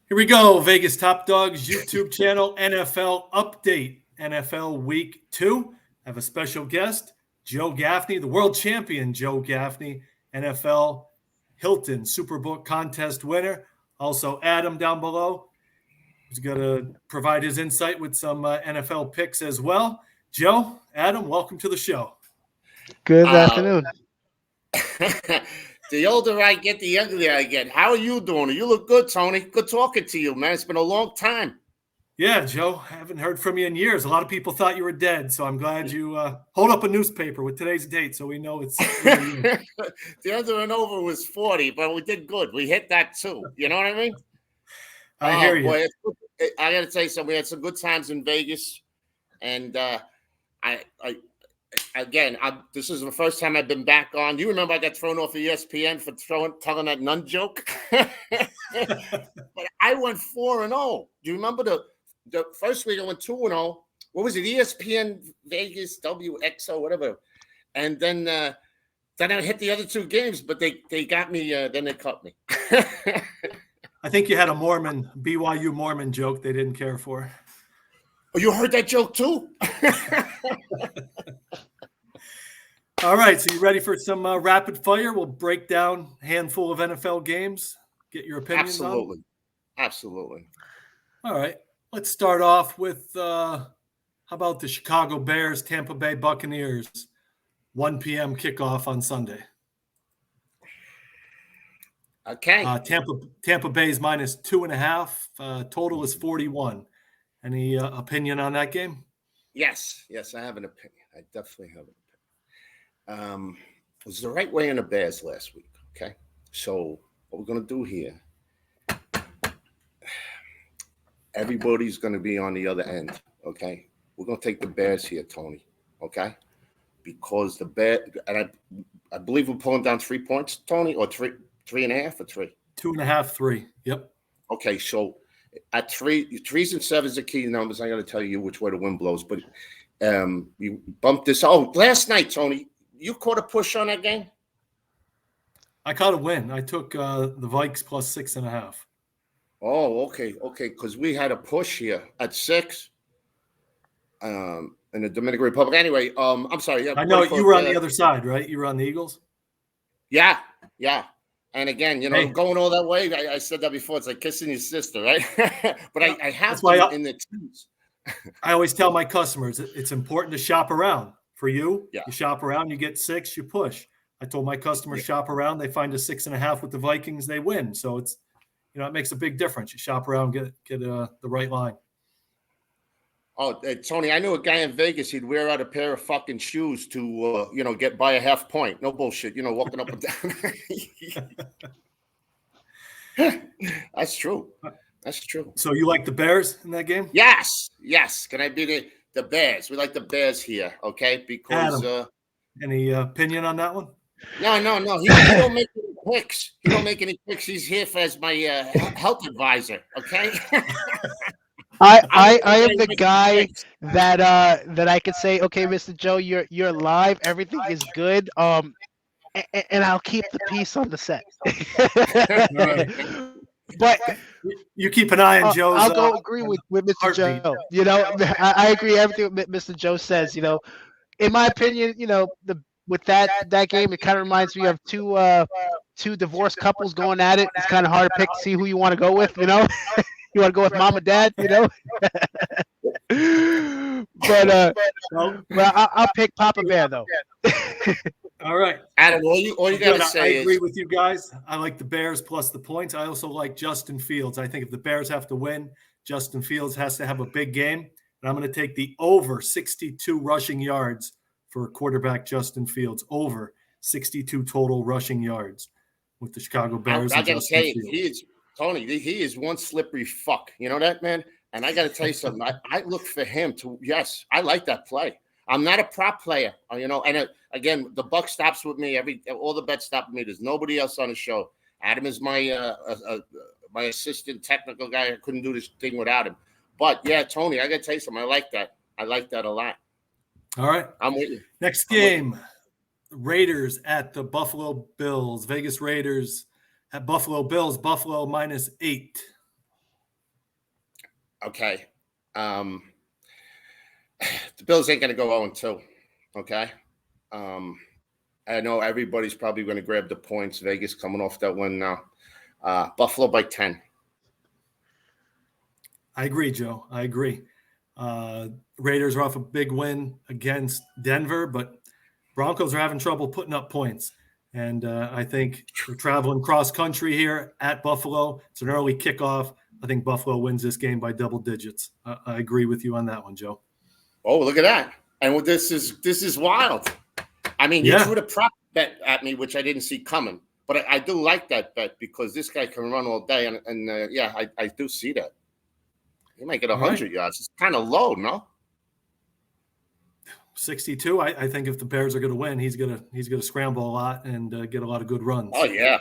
Here we go. Vegas Top Dogs YouTube channel, NFL Update, NFL Week 2. I have a special guest, Joe Gaffney, the world champion Joe Gaffney, NFL Hilton Superbook contest winner. Also, Adam down below, who's going to provide his insight with some NFL picks as well. Joe, Adam, welcome to the show. Good afternoon. The older I get, the younger I get. How are you doing? You look good, Tony. Good talking to you, man. It's been a long time. Yeah, Joe, I haven't heard from you in years. A lot of people thought you were dead, so I'm glad you hold up a newspaper with today's date so we know it's The under and over was 40, but we did good. We hit that too. You know what I mean? I hear you. Boy, I got to tell you something. We had some good times in Vegas, and this is the first time I've been back on. You remember I got thrown off of ESPN for telling that nun joke? But I went 4-0. Do you remember the first week I went 2-0? What was it? ESPN Vegas WXO whatever. And then I hit the other two games, but they got me. Then they cut me. I think you had a BYU Mormon joke they didn't care for. Oh, you heard that joke too? All right, so you ready for some rapid fire? We'll break down a handful of NFL games, get your opinions on. Absolutely. All right, let's start off with how about the Chicago Bears, Tampa Bay Buccaneers, 1 p.m. kickoff on Sunday. Okay. Tampa Bay's minus 2.5. Total is 41. Any opinion on that game? Yes, I have an opinion. I definitely have an opinion. It was the right way in the Bears last week. Okay, so what we're gonna do here? Everybody's gonna be on the other end. Okay, we're gonna take the Bears here, Tony. Okay, because the Bears, and I believe we're pulling down 3 points, Tony, or 3.5 or 3. 2.5, 3. Yep. Okay, so at 3, 3s and 7s are key numbers. I got to tell you which way the wind blows, but you bumped this. Oh, last night, Tony, you caught a push on that game? I caught a win. I took the Vikes plus 6.5. Oh, okay, because we had a push here at 6 in the Dominican Republic. Anyway, I'm sorry. Yeah, I know you were on the other side, right? You were on the Eagles? Yeah. And again, going all that way, I said that before. It's like kissing your sister, right? But I have to in the teams. I always tell my customers it's important to shop around. For you, yeah. You shop around, you get 6, you push. I told my customers shop around, they find a 6.5 with the Vikings, they win. So it's, it makes a big difference. You shop around, get the right line. Oh, Tony, I knew a guy in Vegas. He'd wear out a pair of fucking shoes to, get by a half point. No bullshit, walking up and down. That's true. So you like the Bears in that game? Yes. Can I be the Bears? We like the Bears here, okay? Because Adam, any opinion on that one? No. He don't make any picks. He's here as my health advisor, okay? I am the guy that I could say, okay, Mr. Joe, you're live. Everything is good. And I'll keep the peace on the set. But you keep an eye on Joe's. I'll go agree with Mr. heartbeat. Joe. I agree everything Mr. Joe says. In my opinion, with that game, it kind of reminds me of two divorced couples going at it. It's kind of hard to pick to see who you want to go with. You want to go with mom and dad. But I'll pick Papa Bear though. All right, Adam, all you got to say I agree with you guys. I like the Bears plus the points. I also like Justin Fields. I think if the Bears have to win, Justin Fields has to have a big game. And I'm going to take the over 62 rushing yards for quarterback Justin Fields. Over 62 total rushing yards with the Chicago Bears. I got to say, Tony, he is one slippery fuck. You know that, man? And I got to tell you something. I look for him to, yes, I like that play. I'm not a prop player, and again, the buck stops with me. All the bets stop with me. There's nobody else on the show. Adam is my my assistant technical guy. I couldn't do this thing without him. But yeah, Tony, I got to tell you something. I like that. I like that a lot. All right. I'm with you. Next game, Raiders at the Buffalo Bills. Vegas Raiders at Buffalo Bills. Buffalo -8. Okay. The Bills ain't going to go 0-2. Okay. I know everybody's probably going to grab the points. Vegas coming off that win now. Buffalo by 10. I agree, Joe. I agree. Raiders are off a big win against Denver, but Broncos are having trouble putting up points. And I think they're traveling cross country here at Buffalo. It's an early kickoff. I think Buffalo wins this game by double digits. I agree with you on that one, Joe. Oh, look at that. And this is wild. I mean, you threw the prop bet at me, which I didn't see coming. But I do like that bet because this guy can run all day. And I do see that. He might get 100 yards. It's kind of low, no? 62. I think if the Bears are going to win, he's gonna scramble a lot and get a lot of good runs. Oh yeah.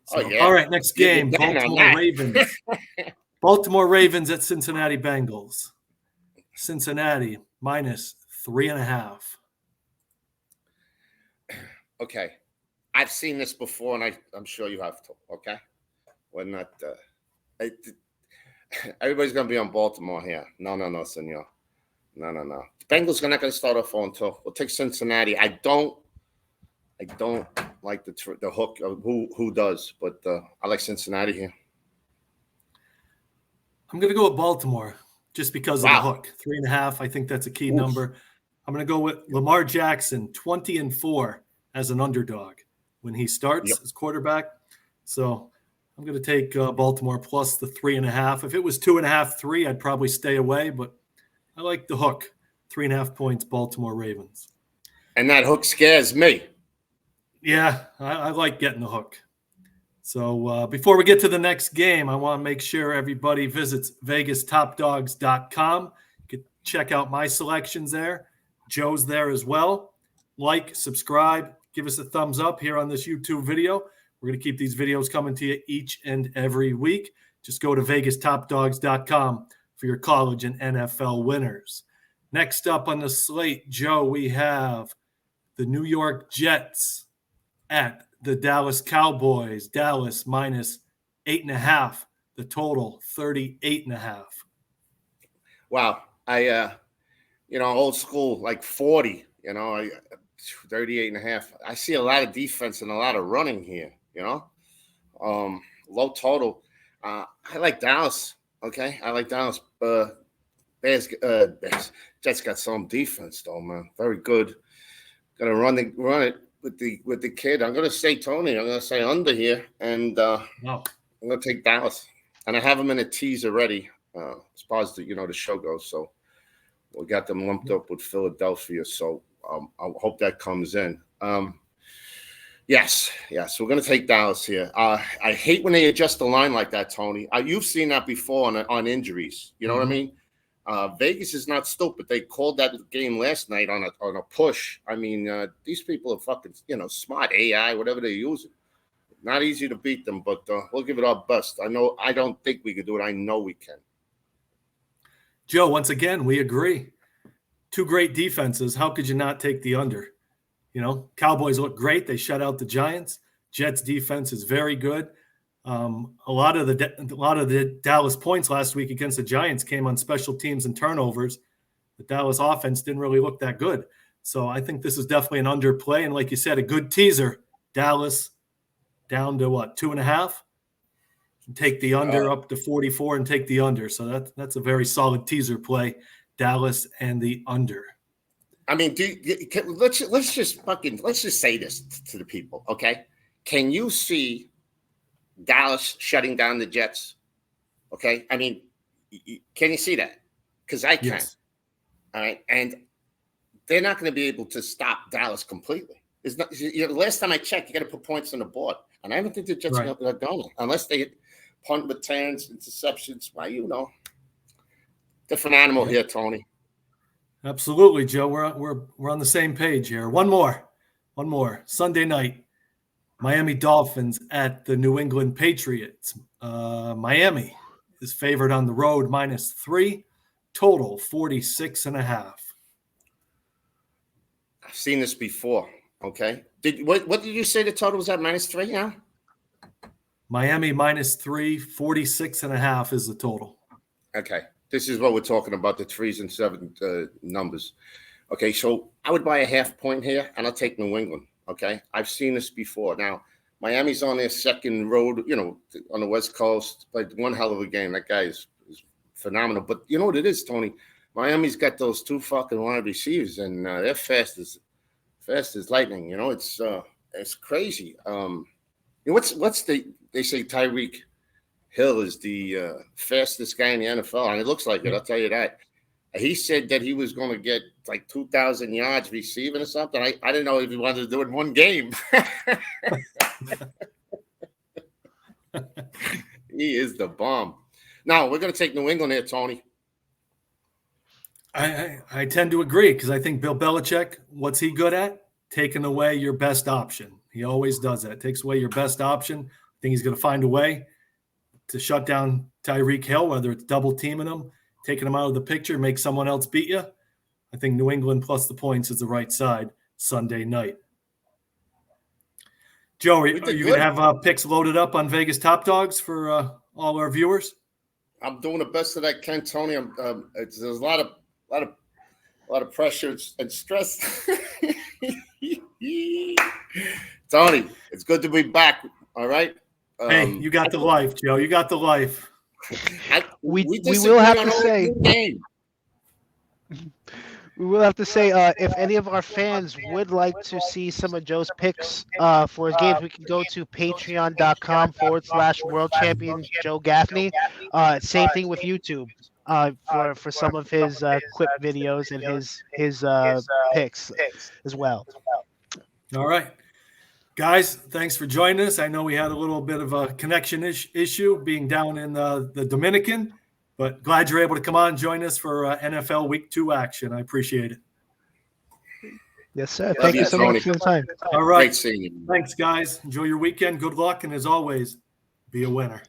So, all right, next game, Baltimore Ravens. Baltimore Ravens at Cincinnati Bengals. Cincinnati minus 3.5. Okay, I've seen this before, and I'm sure you have too. Okay, we're not. Everybody's gonna be on Baltimore here. No, senor. No. The Bengals are not gonna start off 0-2. We'll take Cincinnati. I don't like the hook of who does, but I like Cincinnati here. I'm gonna go with Baltimore just because of the hook. 3.5. I think that's a key number. I'm gonna go with Lamar Jackson, 20-4 as an underdog when he starts as quarterback. So I'm going to take Baltimore plus the 3.5. If it was 2.5, 3, I'd probably stay away, but I like the hook. 3.5 points, Baltimore Ravens. And that hook scares me. Yeah, I like getting the hook. So before we get to the next game, I want to make sure everybody visits VegasTopDogs.com. You can check out my selections there. Joe's there as well. Like, subscribe, give us a thumbs up here on this YouTube video. We're going to keep these videos coming to you each and every week. Just go to VegasTopDogs.com for your college and NFL winners. Next up on the slate, Joe, we have the New York Jets at the Dallas Cowboys. Dallas minus 8.5. The total 38.5. Wow. Old school, like 40, 38.5. I see a lot of defense and a lot of running here, low total. I like Dallas. Okay. I like Dallas. Bears, Jets got some defense though, man. Very good. Gonna run it with the kid. I'm gonna say Tony. I'm gonna say under here, and I'm gonna take Dallas. And I have them in a tease already, as far as the show goes. So we got them lumped up with Philadelphia. So I hope that comes in. Yes, we're going to take Dallas here. I hate when they adjust the line like that, Tony. You've seen that before on injuries. You know what I mean? Vegas is not stupid. They called that game last night on a push. I mean, these people are fucking, smart AI, whatever they're using. Not easy to beat them, but we'll give it our best. I don't think we could do it. I know we can. Joe, once again, we agree. Two great defenses. How could you not take the under? Cowboys look great. They shut out the Giants. Jets defense is very good. A lot of the Dallas points last week against the Giants came on special teams and turnovers. The Dallas offense didn't really look that good. So I think this is definitely an underplay. And like you said, a good teaser. Dallas down to 2.5? And take the under up to 44 and take the under. So that's a very solid teaser play. Dallas and the under. I mean, let's just say this to the people, okay? Can you see Dallas shutting down the Jets? Okay, I mean, can you see that? Because I can. Yes. All right, and they're not going to be able to stop Dallas completely. It's not. Last time I checked, you got to put points on the board, and I don't think the Jets are going to, unless they punt returns, interceptions. Well, different animal here, Tony. Absolutely, Joe. We're on the same page here. One more. Sunday night, Miami Dolphins at the New England Patriots. Miami is favored on the road -3. Total 46.5. I've seen this before. Okay. What did you say the total was at? -3 now? Miami -3, 46.5 is the total. Okay. This is what we're talking about, the 3s and 7 numbers. Okay, so I would buy a half point here, and I'll take New England. Okay, I've seen this before. Now, Miami's on their second road, on the West Coast. Played one hell of a game. That guy is phenomenal. But you know what it is, Tony? Miami's got those 2 fucking wide receivers, and they're fast as lightning. It's crazy. They say Tyreek Hill is the fastest guy in the NFL, and it looks like it. I'll tell you that. He said that he was going to get like 2,000 yards receiving or something. I didn't know if he wanted to do it in one game. He is the bomb. Now, we're going to take New England here, Tony. I tend to agree because I think Bill Belichick, what's he good at? Taking away your best option. He always does that. Takes away your best option. I think he's going to find a way to shut down Tyreek Hill, whether it's double teaming him, taking him out of the picture, make someone else beat you. I think New England plus the points is the right side Sunday night. Joe, are you going to have picks loaded up on Vegas Top Dogs for all our viewers? I'm doing the best that I can, Tony. There's a lot of pressure and stress. Tony, it's good to be back. All right. Hey, you got the life, Joe. You got the life. We will have to say. We will have to say, if any of our fans would like to see some of Joe's picks for his games, we can go to patreon.com/world champion Joe Gaffney. Same thing with YouTube for some of his quip videos and his picks as well. All right. Guys, thanks for joining us. I know we had a little bit of a connection issue being down in the Dominican. But glad you're able to come on and join us for NFL Week 2 action. I appreciate it. Yes, sir. Thank you so much for the time. All right. Great seeing you. Thanks, guys. Enjoy your weekend. Good luck. And as always, be a winner.